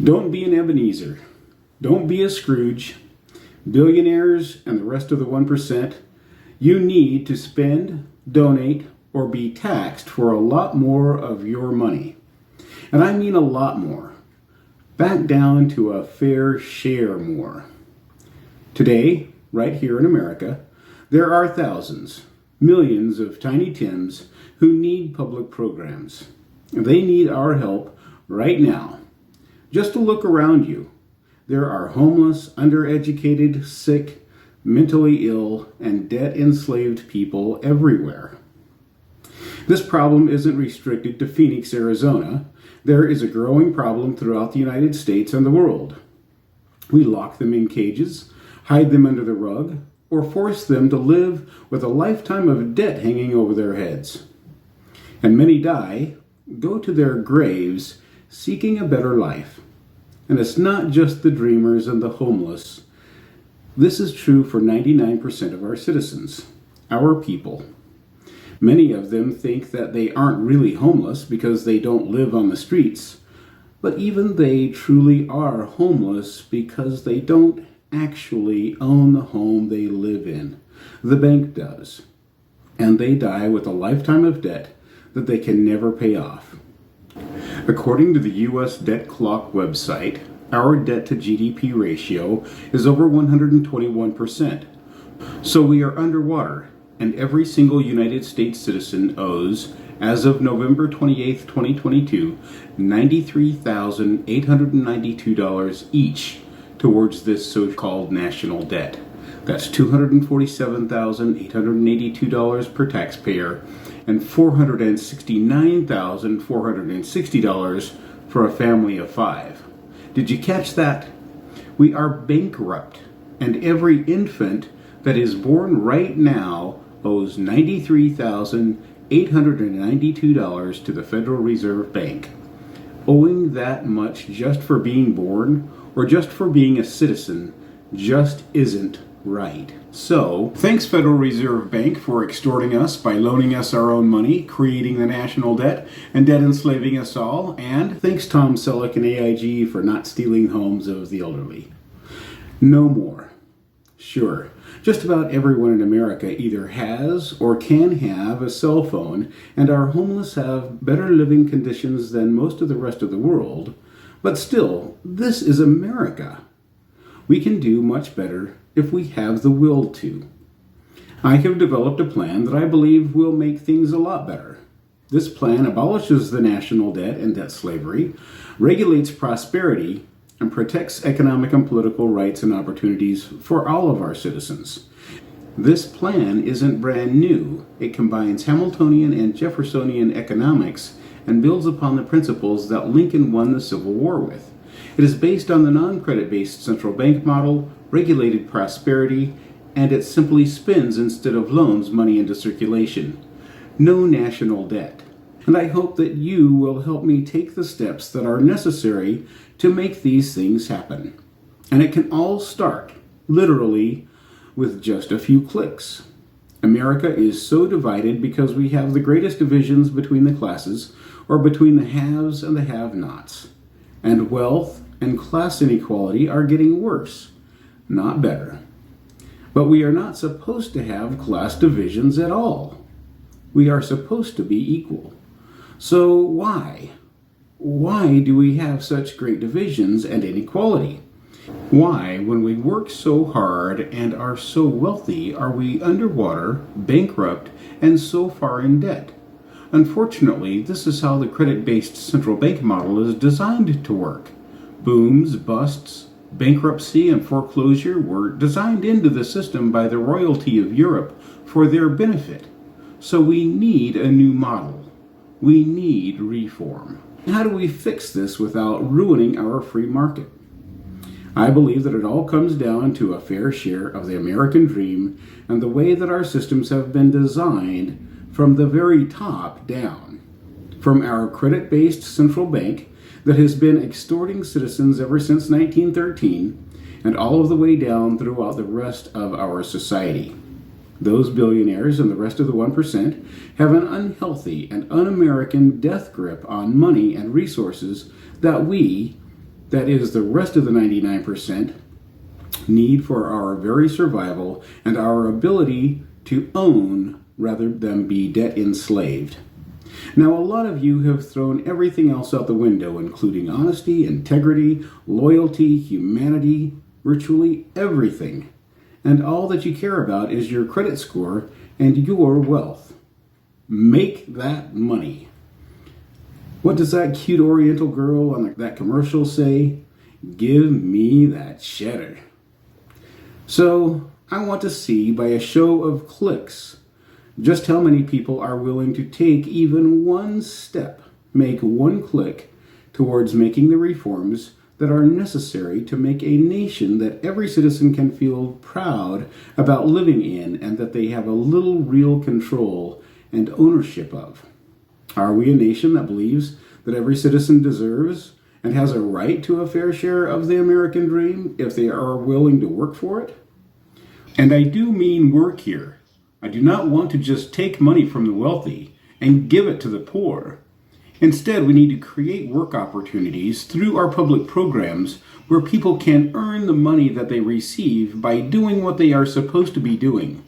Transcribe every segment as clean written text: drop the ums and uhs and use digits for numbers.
Don't be an Ebenezer. Don't be a Scrooge. Billionaires and the rest of the 1%, you need to spend, donate, or be taxed for a lot more of your money. And I mean a lot more. Back down to a fair share more. Today, right here in America, there are thousands, millions of Tiny Tims who need public programs. They need our help right now. Just to look around you. There are homeless, undereducated, sick, mentally ill, and debt-enslaved people everywhere. This problem isn't restricted to Phoenix, Arizona. There is a growing problem throughout the United States and the world. We lock them in cages, hide them under the rug, or force them to live with a lifetime of debt hanging over their heads. And many die, go to their graves, seeking a better life. And it's not just the dreamers and the homeless. This is true for 99% of our citizens, our people. Many of them think that they aren't really homeless because they don't live on the streets, but even they truly are homeless because they don't actually own the home they live in. The bank does. And they die with a lifetime of debt that they can never pay off. According to the U.S. Debt Clock website, our debt to GDP ratio is over 121%. So we are underwater, and every single United States citizen owes, as of November 28, 2022, $93,892 each towards this so-called national debt. That's $247,882 per taxpayer and $469,460 for a family of 5. Did you catch that? We are bankrupt, and every infant that is born right now owes $93,892 to the Federal Reserve Bank. Owing that much just for being born or just for being a citizen just isn't right. So, thanks Federal Reserve Bank for extorting us by loaning us our own money, creating the national debt, and debt enslaving us all, and thanks Tom Selleck and AIG for not stealing homes of the elderly. No more. Sure, just about everyone in America either has or can have a cell phone, and our homeless have better living conditions than most of the rest of the world, but still, this is America. We can do much better if we have the will to. I have developed a plan that I believe will make things a lot better. This plan abolishes the national debt and debt slavery, regulates prosperity, and protects economic and political rights and opportunities for all of our citizens. This plan isn't brand new. It combines Hamiltonian and Jeffersonian economics and builds upon the principles that Lincoln won the Civil War with. It is based on the non-credit-based central bank model, regulated prosperity, and it simply spends instead of loans money into circulation. No national debt. And I hope that you will help me take the steps that are necessary to make these things happen. And it can all start, literally, with just a few clicks. America is so divided because we have the greatest divisions between the classes, or between the haves and the have-nots. And wealth and class inequality are getting worse, not better. But we are not supposed to have class divisions at all. We are supposed to be equal. So why? Why do we have such great divisions and inequality? Why, when we work so hard and are so wealthy, are we underwater, bankrupt, and so far in debt? Unfortunately, this is how the credit-based central bank model is designed to work. Booms, busts, bankruptcy, and foreclosure were designed into the system by the royalty of Europe for their benefit. So we need a new model. We need reform. How do we fix this without ruining our free market? I believe that it all comes down to a fair share of the American dream and the way that our systems have been designed from the very top down. From our credit-based central bank that has been extorting citizens ever since 1913, and all of the way down throughout the rest of our society. Those billionaires and the rest of the 1% have an unhealthy and un-American death grip on money and resources that we, that is, the rest of the 99%, need for our very survival and our ability to own rather than be debt enslaved. Now, a lot of you have thrown everything else out the window, including honesty, integrity, loyalty, humanity, virtually everything. And all that you care about is your credit score and your wealth. Make that money. What does that cute Oriental girl on that commercial say? Give me that cheddar. So, I want to see by a show of clicks just how many people are willing to take even one step, make one click towards making the reforms that are necessary to make a nation that every citizen can feel proud about living in and that they have a little real control and ownership of. Are we a nation that believes that every citizen deserves and has a right to a fair share of the American dream if they are willing to work for it? And I do mean work here. I do not want to just take money from the wealthy and give it to the poor. Instead, we need to create work opportunities through our public programs where people can earn the money that they receive by doing what they are supposed to be doing.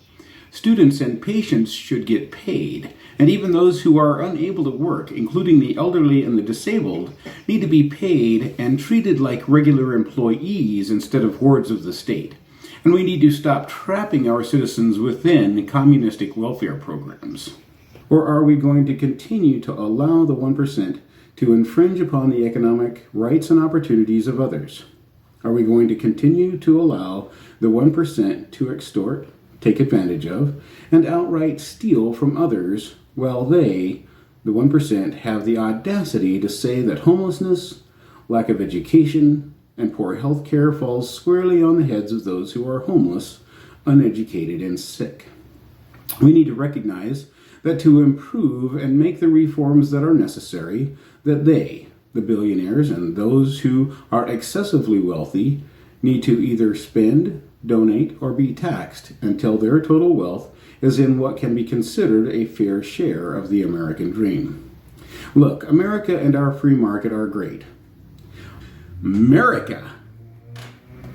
Students and patients should get paid, and even those who are unable to work, including the elderly and the disabled, need to be paid and treated like regular employees instead of hordes of the state. And we need to stop trapping our citizens within communistic welfare programs. Or are we going to continue to allow the 1% to infringe upon the economic rights and opportunities of others? Are we going to continue to allow the 1% to extort, take advantage of, and outright steal from others while they, the 1%, have the audacity to say that homelessness, lack of education, and poor health care falls squarely on the heads of those who are homeless, uneducated, and sick? We need to recognize that to improve and make the reforms that are necessary, that they, the billionaires and those who are excessively wealthy, need to either spend, donate, or be taxed until their total wealth is in what can be considered a fair share of the American dream. Look, America and our free market are great. America!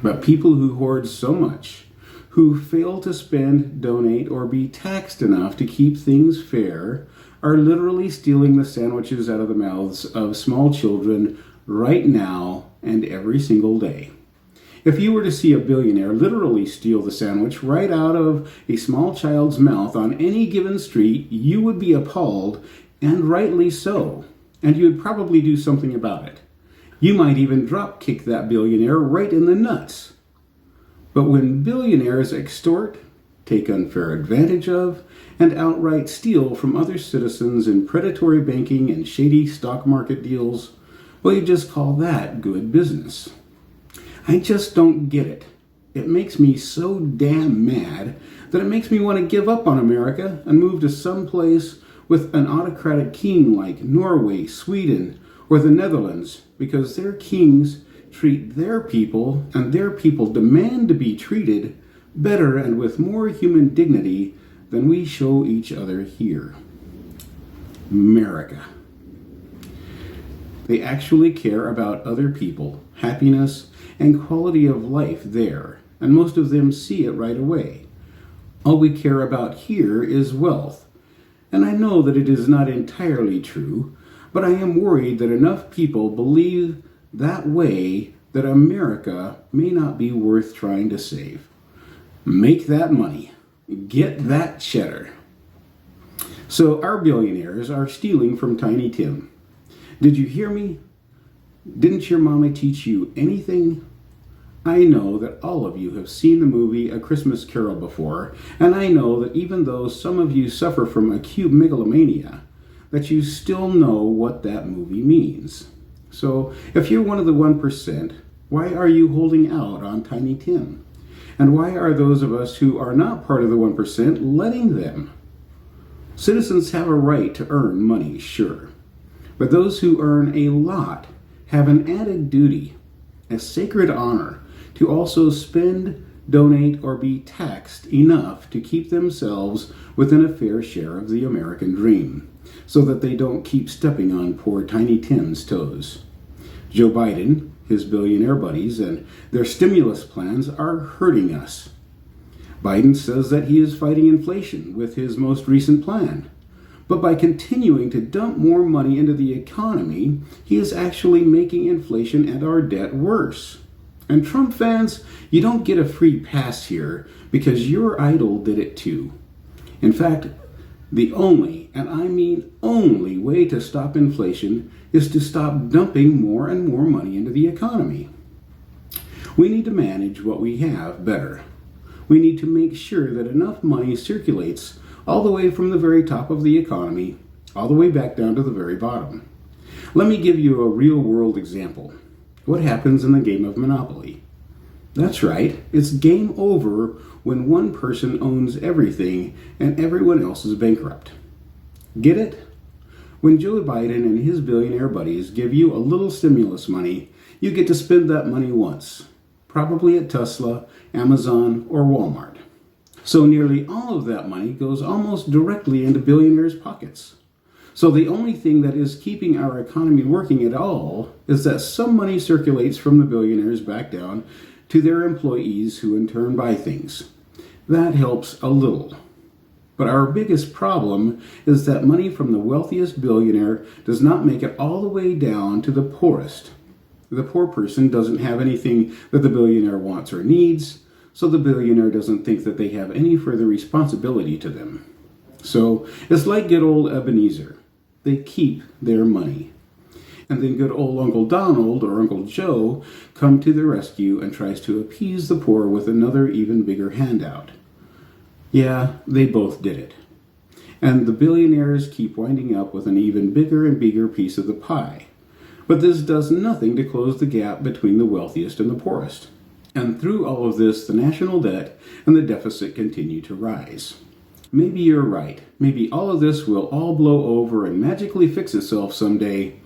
But people who hoard so much, who fail to spend, donate, or be taxed enough to keep things fair, are literally stealing the sandwiches out of the mouths of small children right now and every single day. If you were to see a billionaire literally steal the sandwich right out of a small child's mouth on any given street, you would be appalled, and rightly so, and you would probably do something about it. You might even drop kick that billionaire right in the nuts. But when billionaires extort, take unfair advantage of, and outright steal from other citizens in predatory banking and shady stock market deals, well, you just call that good business. I just don't get it. It makes me so damn mad that it makes me want to give up on America and move to some place with an autocratic king like Norway, Sweden, or the Netherlands, because their kings treat their people, and their people demand to be treated better and with more human dignity than we show each other here. America. They actually care about other people, happiness, and quality of life there, and most of them see it right away. All we care about here is wealth, and I know that it is not entirely true, but I am worried that enough people believe that way that America may not be worth trying to save. Make that money. Get that cheddar. So our billionaires are stealing from Tiny Tim. Did you hear me? Didn't your mama teach you anything? I know that all of you have seen the movie A Christmas Carol before, and I know that even though some of you suffer from acute megalomania, that you still know what that movie means. So if you're one of the 1%, why are you holding out on Tiny Tim? And why are those of us who are not part of the 1% letting them? Citizens have a right to earn money, sure. But those who earn a lot have an added duty, a sacred honor, to also spend, donate, or be taxed enough to keep themselves within a fair share of the American dream, so that they don't keep stepping on poor Tiny Tim's toes. Joe Biden, his billionaire buddies, and their stimulus plans are hurting us. Biden says that he is fighting inflation with his most recent plan. But by continuing to dump more money into the economy, he is actually making inflation and our debt worse. And Trump fans, you don't get a free pass here because your idol did it too. In fact, the only, and I mean only, way to stop inflation is to stop dumping more and more money into the economy. We need to manage what we have better. We need to make sure that enough money circulates all the way from the very top of the economy, all the way back down to the very bottom. Let me give you a real-world example. What happens in the game of Monopoly? That's right, it's game over when one person owns everything and everyone else is bankrupt. Get it? When Joe Biden and his billionaire buddies give you a little stimulus money, you get to spend that money once, probably at Tesla, Amazon, or Walmart. So nearly all of that money goes almost directly into billionaires' pockets. So the only thing that is keeping our economy working at all is that some money circulates from the billionaires back down to their employees, who in turn buy things. That helps a little. But our biggest problem is that money from the wealthiest billionaire does not make it all the way down to the poorest. The poor person doesn't have anything that the billionaire wants or needs, so the billionaire doesn't think that they have any further responsibility to them. So it's like good old Ebenezer. They keep their money. And then good old Uncle Donald or Uncle Joe come to the rescue and tries to appease the poor with another even bigger handout. Yeah, they both did it. And the billionaires keep winding up with an even bigger and bigger piece of the pie. But this does nothing to close the gap between the wealthiest and the poorest. And through all of this, the national debt and the deficit continue to rise. Maybe you're right. Maybe all of this will all blow over and magically fix itself someday.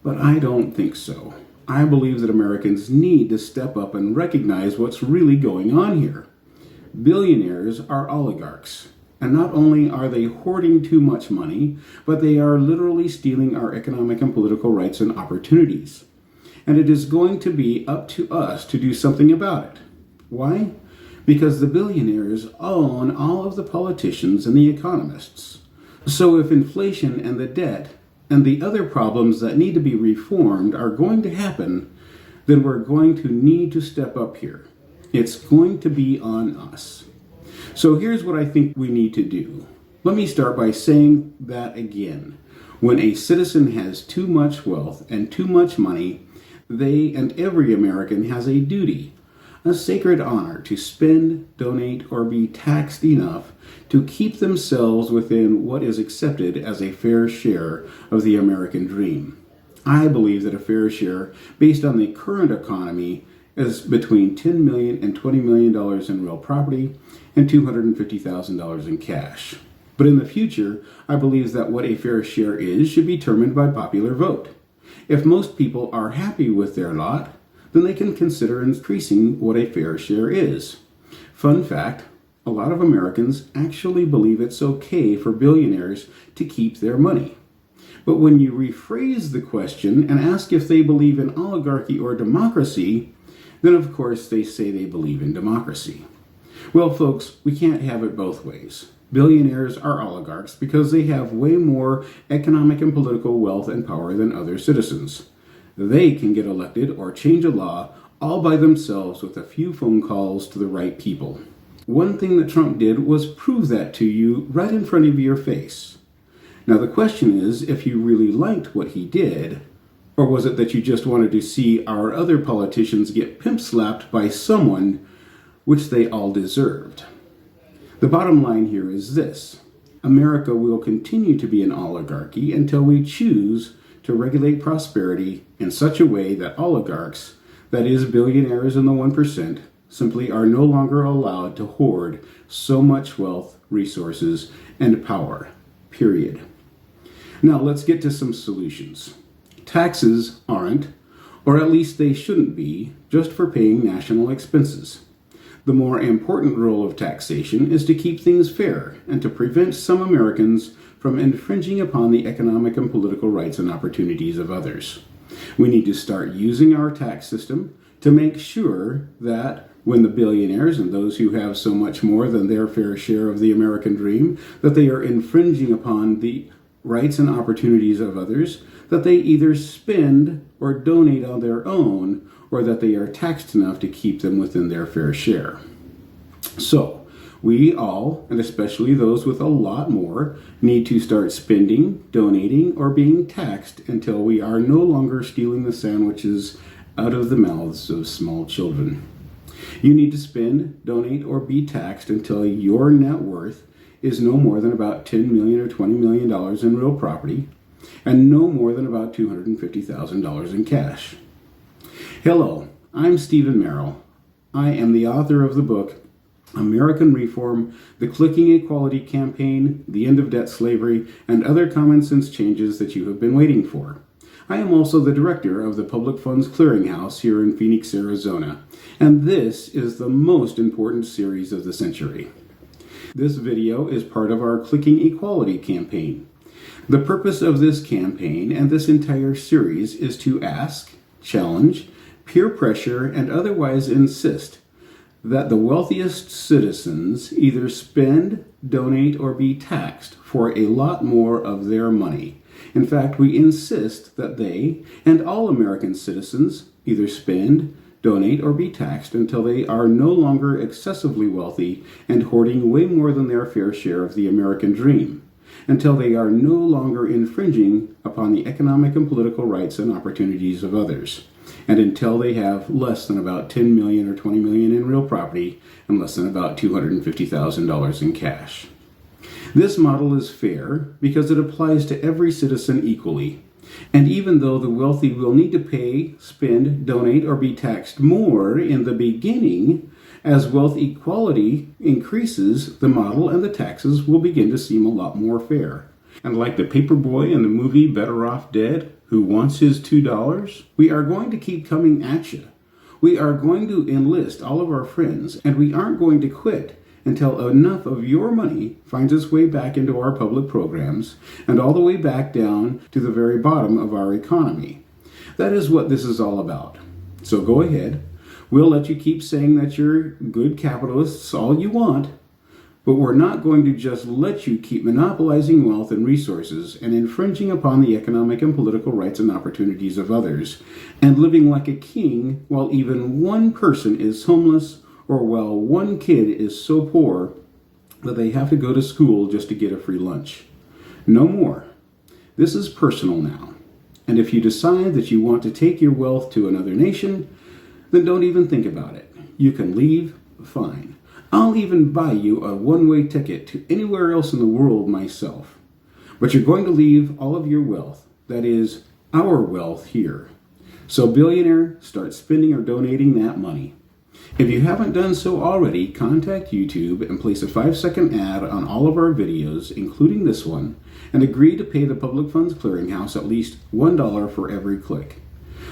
But I don't think so. I believe that Americans need to step up and recognize what's really going on here. Billionaires are oligarchs. And not only are they hoarding too much money, but they are literally stealing our economic and political rights and opportunities. And it is going to be up to us to do something about it. Why? Because the billionaires own all of the politicians and the economists. So if inflation and the debt and the other problems that need to be reformed are going to happen, then we're going to need to step up here. It's going to be on us. So here's what I think we need to do. Let me start by saying that again. When a citizen has too much wealth and too much money, they and every American has a duty, a sacred honor to spend, donate, or be taxed enough to keep themselves within what is accepted as a fair share of the American dream. I believe that a fair share, based on the current economy, is between $10 million and $20 million in real property and $250,000 in cash. But in the future, I believe that what a fair share is should be determined by popular vote. If most people are happy with their lot, then they can consider increasing what a fair share is. Fun fact, a lot of Americans actually believe it's okay for billionaires to keep their money. But when you rephrase the question and ask if they believe in oligarchy or democracy, then of course they say they believe in democracy. Well, folks, we can't have it both ways. Billionaires are oligarchs because they have way more economic and political wealth and power than other citizens. They can get elected or change a law all by themselves with a few phone calls to the right people. One thing that Trump did was prove that to you right in front of your face. Now the question is if you really liked what he did, or was it that you just wanted to see our other politicians get pimp-slapped by someone, which they all deserved? The bottom line here is this. America will continue to be an oligarchy until we choose to regulate prosperity in such a way that oligarchs, that is billionaires and the 1%, simply are no longer allowed to hoard so much wealth, resources, and power. Period. Now let's get to some solutions. Taxes aren't, or at least they shouldn't be, just for paying national expenses. The more important role of taxation is to keep things fair and to prevent some Americans from infringing upon the economic and political rights and opportunities of others. We need to start using our tax system to make sure that when the billionaires and those who have so much more than their fair share of the American dream, that they are infringing upon the rights and opportunities of others, that they either spend or donate on their own, or that they are taxed enough to keep them within their fair share. So, we all, and especially those with a lot more, need to start spending, donating, or being taxed until we are no longer stealing the sandwiches out of the mouths of small children. You need to spend, donate, or be taxed until your net worth is no more than about $10 million or $20 million in real property, and no more than about $250,000 in cash. Hello, I'm Stephen Merrill. I am the author of the book American Reform, The Clicking Equality Campaign, The End of Debt Slavery, and Other Common Sense Changes That You Have Been Waiting For. I am also the director of the Public Funds Clearinghouse here in Phoenix, Arizona, and this is the most important series of the century. This video is part of our Clicking Equality campaign. The purpose of this campaign and this entire series is to ask, challenge, peer pressure, and otherwise insist that the wealthiest citizens either spend, donate, or be taxed for a lot more of their money. In fact, we insist that they and all American citizens either spend, donate, or be taxed until they are no longer excessively wealthy and hoarding way more than their fair share of the American dream, until they are no longer infringing upon the economic and political rights and opportunities of others, and until they have less than about $10 million or $20 million in real property and less than about $250,000 in cash. This model is fair because it applies to every citizen equally. And even though the wealthy will need to pay, spend, donate, or be taxed more in the beginning, as wealth equality increases, the model and the taxes will begin to seem a lot more fair. And like the paper boy in the movie Better Off Dead, who wants his $2, we are going to keep coming at you. We are going to enlist all of our friends, and we aren't going to quit until enough of your money finds its way back into our public programs and all the way back down to the very bottom of our economy. That is what this is all about. So go ahead. We'll let you keep saying that you're good capitalists all you want, but we're not going to just let you keep monopolizing wealth and resources and infringing upon the economic and political rights and opportunities of others and living like a king while even one person is homeless or while one kid is so poor that they have to go to school just to get a free lunch. No more. This is personal now. And if you decide that you want to take your wealth to another nation, then don't even think about it. You can leave, fine. I'll even buy you a one-way ticket to anywhere else in the world myself. But you're going to leave all of your wealth, that is, our wealth here. So billionaire, start spending or donating that money. If you haven't done so already, contact YouTube and place a 5-second ad on all of our videos, including this one, and agree to pay the Public Funds Clearinghouse at least $1 for every click.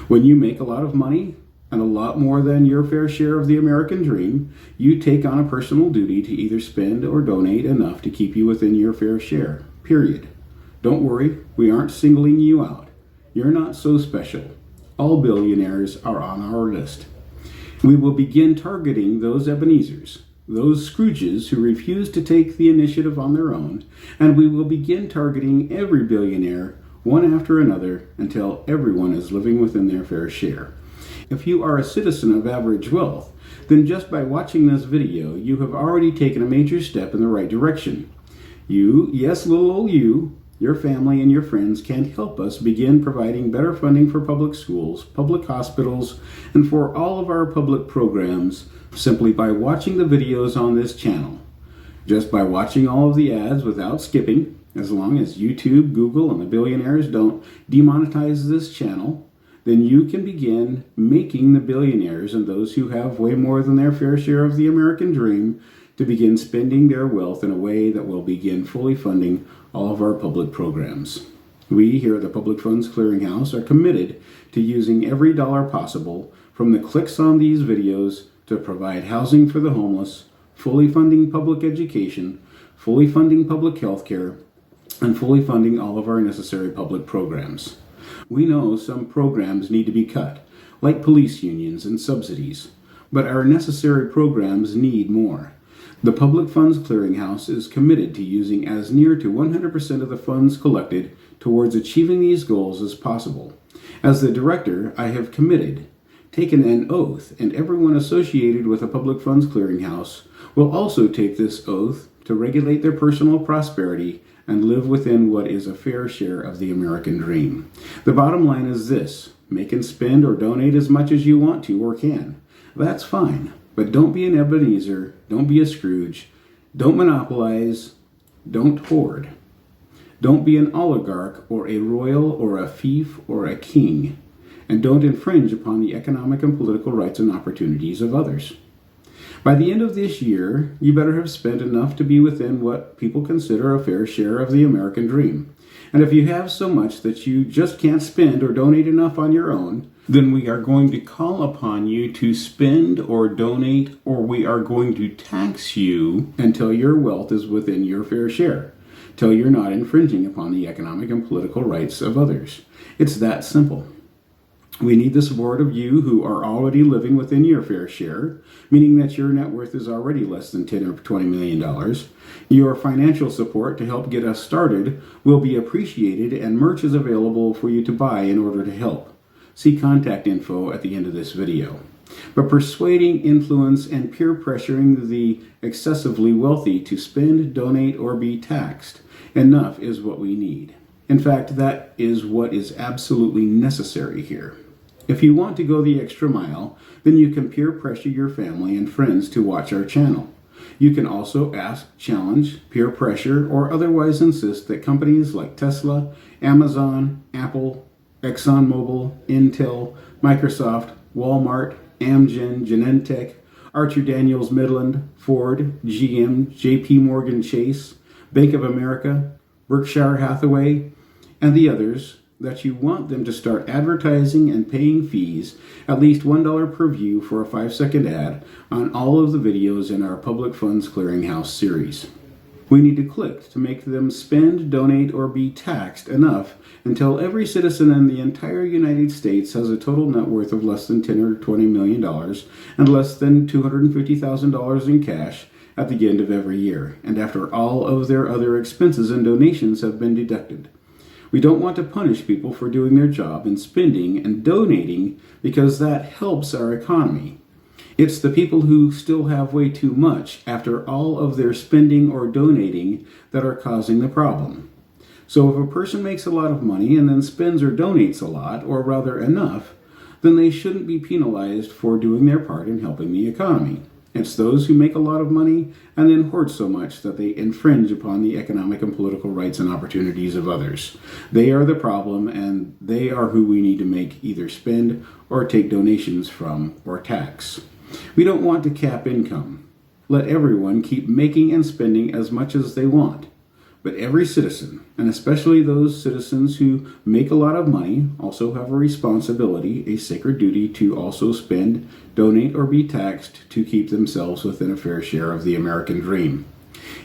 When you make a lot of money, and a lot more than your fair share of the American dream, you take on a personal duty to either spend or donate enough to keep you within your fair share, period. Don't worry, we aren't singling you out. You're not so special. All billionaires are on our list. We will begin targeting those Ebenezers, those Scrooges who refuse to take the initiative on their own, and we will begin targeting every billionaire, one after another, until everyone is living within their fair share. If you are a citizen of average wealth, then just by watching this video, you have already taken a major step in the right direction. You, yes, little old you, your family and your friends can help us begin providing better funding for public schools, public hospitals, and for all of our public programs simply by watching the videos on this channel. Just by watching all of the ads without skipping, as long as YouTube, Google, and the billionaires don't demonetize this channel, then you can begin making the billionaires and those who have way more than their fair share of the American dream to begin spending their wealth in a way that will begin fully funding all of our public programs. We here at the Public Funds Clearinghouse are committed to using every dollar possible from the clicks on these videos to provide housing for the homeless, fully funding public education, fully funding public health care, and fully funding all of our necessary public programs. We know some programs need to be cut, like police unions and subsidies, but our necessary programs need more. The Public Funds Clearinghouse is committed to using as near to 100% of the funds collected towards achieving these goals as possible. As the director, I have taken an oath, and everyone associated with a Public Funds Clearinghouse will also take this oath to regulate their personal prosperity and live within what is a fair share of the American dream. The bottom line is this: make and spend or donate as much as you want to or can. That's fine, but don't be an Ebenezer, don't be a Scrooge, don't monopolize, don't hoard. Don't be an oligarch or a royal or a fief or a king, and don't infringe upon the economic and political rights and opportunities of others. By the end of this year, you better have spent enough to be within what people consider a fair share of the American dream. And if you have so much that you just can't spend or donate enough on your own, then we are going to call upon you to spend or donate, or we are going to tax you until your wealth is within your fair share, till you're not infringing upon the economic and political rights of others. It's that simple. We need the support of you who are already living within your fair share, meaning that your net worth is already less than $10 or $20 million. Your financial support to help get us started will be appreciated, and merch is available for you to buy in order to help. See contact info at the end of this video. But persuading, influence, and peer pressuring the excessively wealthy to spend, donate, or be taxed, enough is what we need. In fact, that is what is absolutely necessary here. If you want to go the extra mile, then you can peer pressure your family and friends to watch our channel. You can also ask, challenge, peer pressure, or otherwise insist that companies like Tesla, Amazon, Apple, ExxonMobil, Intel, Microsoft, Walmart, Amgen, Genentech, Archer Daniels Midland, Ford, GM, JP Morgan Chase, Bank of America, Berkshire Hathaway, and the others, that you want them to start advertising and paying fees, at least $1 per view for a 5-second ad, on all of the videos in our Public Funds Clearinghouse series. We need to click to make them spend, donate, or be taxed enough until every citizen in the entire United States has a total net worth of less than $10 or $20 million and less than $250,000 in cash at the end of every year, and after all of their other expenses and donations have been deducted. We don't want to punish people for doing their job and spending and donating, because that helps our economy. It's the people who still have way too much after all of their spending or donating that are causing the problem. So if a person makes a lot of money and then spends or donates a lot, or rather enough, then they shouldn't be penalized for doing their part in helping the economy. It's those who make a lot of money and then hoard so much that they infringe upon the economic and political rights and opportunities of others. They are the problem, and they are who we need to make either spend or take donations from or tax. We don't want to cap income. Let everyone keep making and spending as much as they want. But every citizen, and especially those citizens who make a lot of money, also have a responsibility, a sacred duty, to also spend, donate, or be taxed to keep themselves within a fair share of the American dream.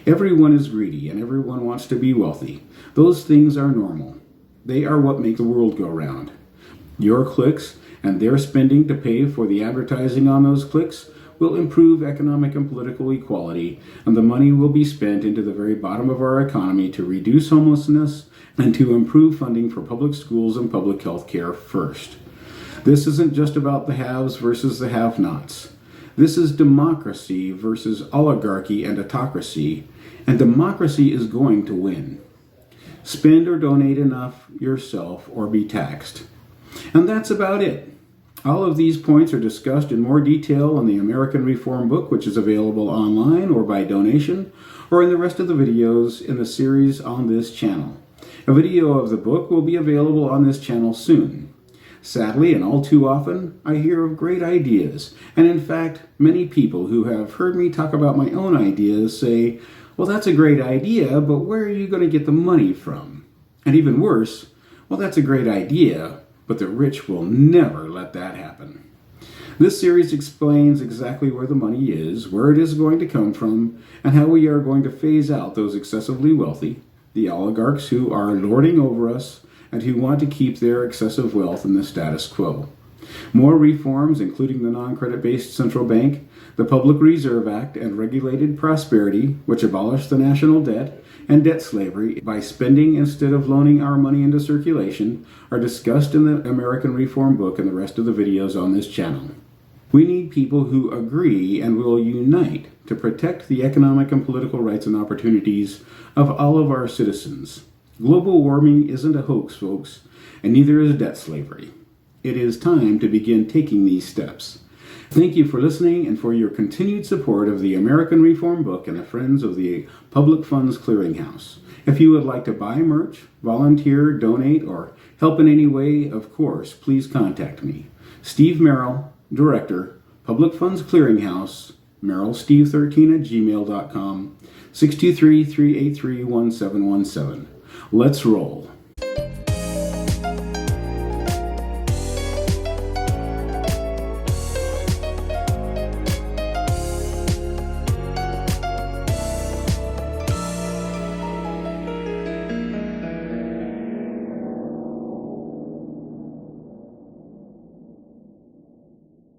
Everyone is greedy, and everyone wants to be wealthy. Those things are normal. They are what make the world go round. Your clicks and their spending to pay for the advertising on those clicks will improve economic and political equality, and the money will be spent into the very bottom of our economy to reduce homelessness and to improve funding for public schools and public health care first. This isn't just about the haves versus the have-nots. This is democracy versus oligarchy and autocracy, and democracy is going to win. Spend or donate enough yourself or be taxed. And that's about it. All of these points are discussed in more detail in the American Reform book, which is available online or by donation, or in the rest of the videos in the series on this channel. A video of the book will be available on this channel soon. Sadly, and all too often, I hear of great ideas, and in fact, many people who have heard me talk about my own ideas say, well, that's a great idea, but where are you going to get the money from? And even worse, well, that's a great idea, but the rich will never let that happen. This series explains exactly where the money is, where it is going to come from, and how we are going to phase out those excessively wealthy, the oligarchs who are lording over us, and who want to keep their excessive wealth in the status quo. More reforms, including the non-credit-based central bank, the Public Reserve Act, and regulated prosperity, which abolished the national debt and debt slavery by spending instead of loaning our money into circulation, are discussed in the American Reform book and the rest of the videos on this channel. We need people who agree and will unite to protect the economic and political rights and opportunities of all of our citizens. Global warming isn't a hoax, folks, and neither is debt slavery. It is time to begin taking these steps. Thank you for listening and for your continued support of the American Reform Book and the Friends of the Public Funds Clearinghouse. If you would like to buy merch, volunteer, donate, or help in any way, of course, please contact me. Steve Merrill, Director, Public Funds Clearinghouse, merrillsteve13@gmail.com, 623-383-1717. Let's roll.